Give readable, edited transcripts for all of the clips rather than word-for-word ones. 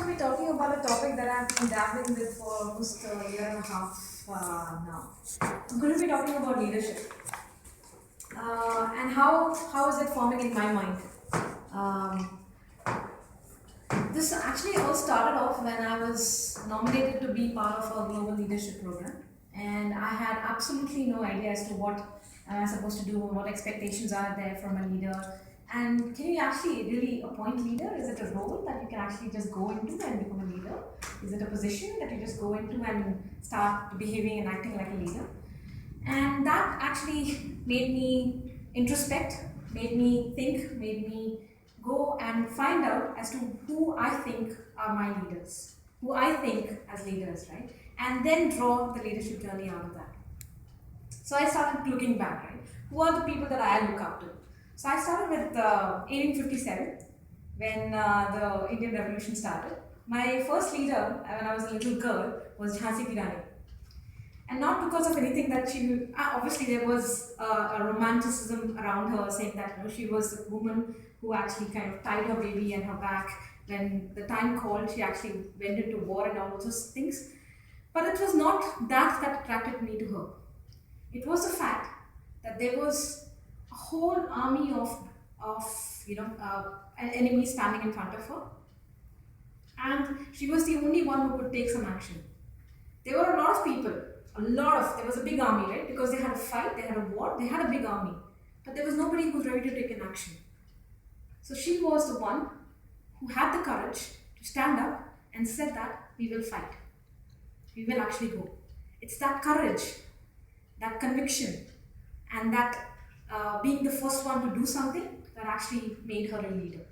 to be talking about a topic that I've been dabbling with for almost a year and a half now. I'm going to be talking about leadership and how is it forming in my mind. Um, this actually all started off when I was nominated to be part of a global leadership program, and I had absolutely no idea as to what am I supposed to do, what expectations are there from a leader, and can you actually really appoint leader? Is it a role that you can actually just go into and become a leader? Is it a position that you just go into and start behaving and acting like a leader? And that actually made me introspect, made me think, made me go and find out as to who I think are my leaders, who I think as leaders, right? And then draw the leadership journey out of that. So I started looking back, right? Who are the people that I look up to? So I started with 1857 when the Indian Revolution started. My first leader when I was a little girl was Jhansi Ki Rani. And not because of anything that she, obviously there was a romanticism around her saying that she was a woman who actually kind of tied her baby and her back. When the time called, she actually went into war and all those things. But it was not that attracted me to her. It was the fact that there was a whole army of enemies standing in front of her, and she was the only one who could take some action. There were a lot of people, there was a big army, right? Because they had a fight, they had a war, they had a big army, but there was nobody who was ready to take an action. So she was the one who had the courage to stand up and said that we will fight, we will actually go. It's that courage, that conviction, and that being the first one to do something that actually made her a leader.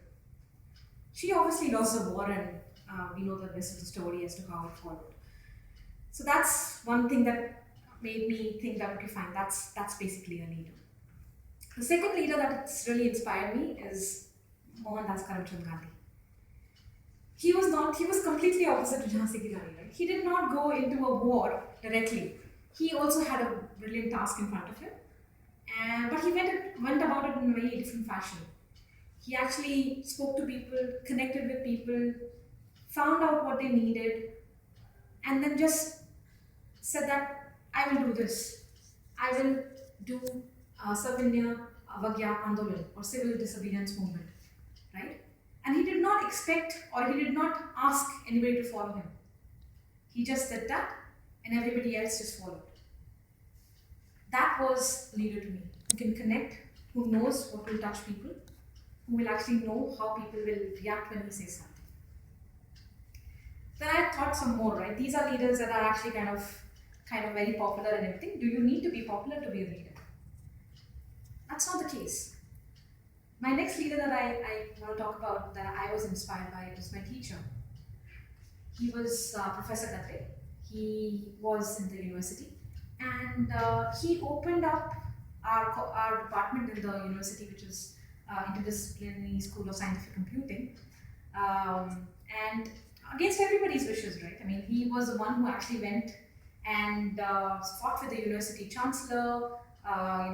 She obviously lost the war, and we know the rest of the story as to how it followed. So that's one thing that made me think that, okay, fine, that's basically a leader. The second leader that's really inspired me is Mohandas Karamchand Gandhi. He was completely opposite to Jhansi Ki Rani, right? He did not go into a war directly. He also had a brilliant task in front of him, but he went about it in a very different fashion. He actually spoke to people, connected with people, found out what they needed, and then just said that I will do this. I will do Savinya Avagya Andolan, or civil disobedience movement, right? And he did not expect, or he did not ask anybody to follow him. He just said that, and everybody else just followed. That was a leader to me, who can connect, who knows what will touch people, who will actually know how people will react when he says something. Then I thought some more, right? These are leaders that are actually kind of very popular and everything. Do you need to be popular to be a leader? That's not the case. My next leader that I want to talk about, that I was inspired by, was my teacher. He was Professor Katre. He was in the university, and he opened up our department in the university, which is Interdisciplinary School of Scientific Computing, and against everybody's wishes, right? I mean, he was the one who actually went and fought with the university chancellor,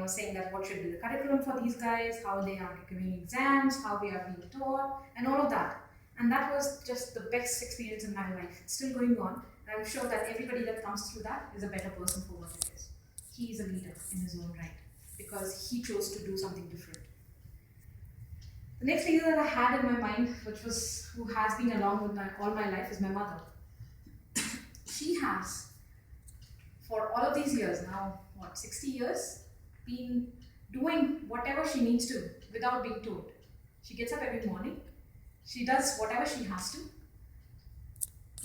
saying that what should be the curriculum for these guys, how they are giving exams, how we are being taught, and all of that. And that was just the best experience in my life. It's still going on, and I'm sure that everybody that comes through that is a better person for what it is. He is a leader in his own right, because he chose to do something different. The next leader that I had in my mind, who has been along with all my life, is my mother. She has, for all of these years now, 60 years, been doing whatever she needs to without being told. She gets up every morning, she does whatever she has to,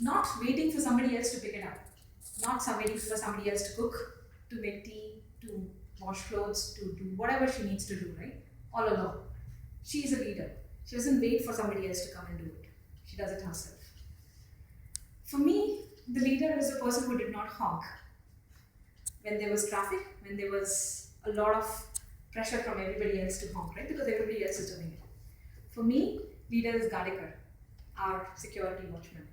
not waiting for somebody else to pick it up, not waiting for somebody else to cook, to make tea, to wash clothes, to do whatever she needs to do, right? All alone. She is a leader. She doesn't wait for somebody else to come and do it. She does it herself. For me, the leader is a person who did not honk when there was traffic, when there was a lot of pressure from everybody else to honk, right? Because everybody else is doing it. For me, leader is Gadekar, our security watchman,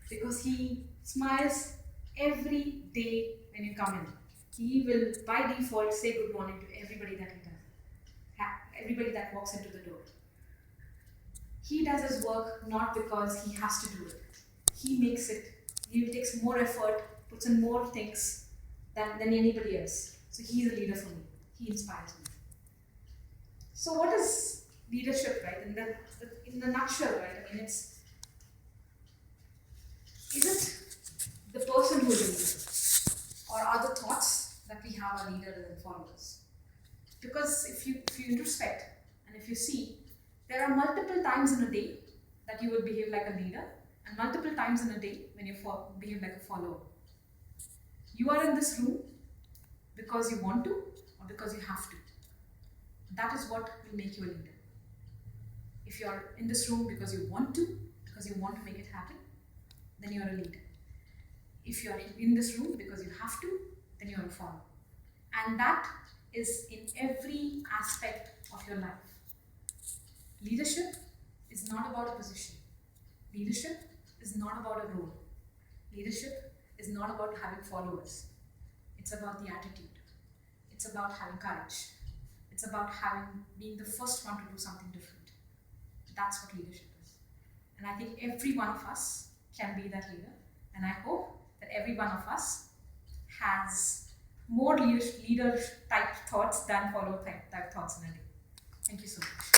because he smiles every day when you come in. He will, by default, say good morning to everybody that he does, everybody that walks into the door. He does his work not because he has to do it. He makes it. He takes more effort, puts in more things than anybody else. So he's a leader for me. He inspires me. So what is leadership, right? In the nutshell, right? I mean, is it the person who is a leader, or are the thoughts that we have are leaders and followers? Because if you introspect and if you see, there are multiple times in a day that you will behave like a leader, and multiple times in a day when you behave like a follower. You are in this room because you want to or because you have to. That is what will make you a leader. If you are in this room because you want to make it happen, then you are a leader. If you are in this room because you have to, then you are a follower. And that is in every aspect of your life. Leadership is not about a position. Leadership is not about a role. Leadership is not about having followers. It's about the attitude. It's about having courage. It's about being the first one to do something different. That's what leadership is. And I think every one of us can be that leader. And I hope that every one of us has more leader type thoughts than follower type thoughts in a day. Thank you so much.